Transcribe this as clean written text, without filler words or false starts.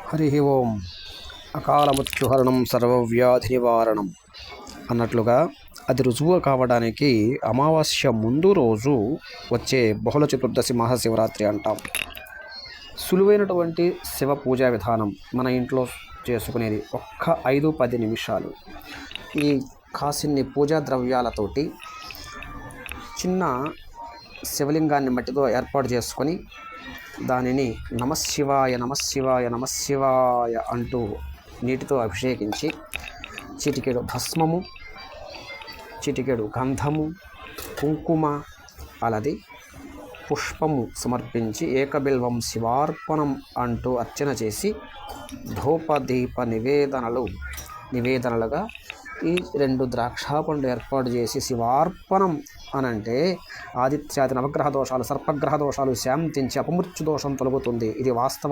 హరి ఓం. అకాల మృత్యుహరణం సర్వవ్యాధి నివారణం అన్నట్లుగా అది రుజువు కావడానికి అమావాస్య ముందు రోజు వచ్చే బహుళ చతుర్దశి మహాశివరాత్రి అంటాం. సులువైనటువంటి శివ పూజా విధానం మన ఇంట్లో చేసుకునేది ఒక్క 5-10 నిమిషాలు. ఈ కాసిన్ని పూజా ద్రవ్యాలతోటి చిన్న శివలింగాన్ని మట్టితో ఏర్పాటు చేసుకొని దానిని నమశివాయ నమశివాయ నమశివాయ అంటూ నీటితో అభిషేకించి చిటికెడు భస్మము, చిటికెడు గంధము, కుంకుమ, హలది, పుష్పము సమర్పించి ఏకబిల్వం శివార్పణం అంటూ అర్చన చేసి ధూపదీప నివేదనలుగా ఈ 2 ద్రాక్షాపండు ఏర్పాటు చేసి శివార్పణం అనంటే ఆదిత్యాది నవగ్రహ దోషాలు, సర్పగ్రహ దోషాలు శాంతించి అపమృత్యు దోషం తొలగుతుంది. ఇది వాస్తవం.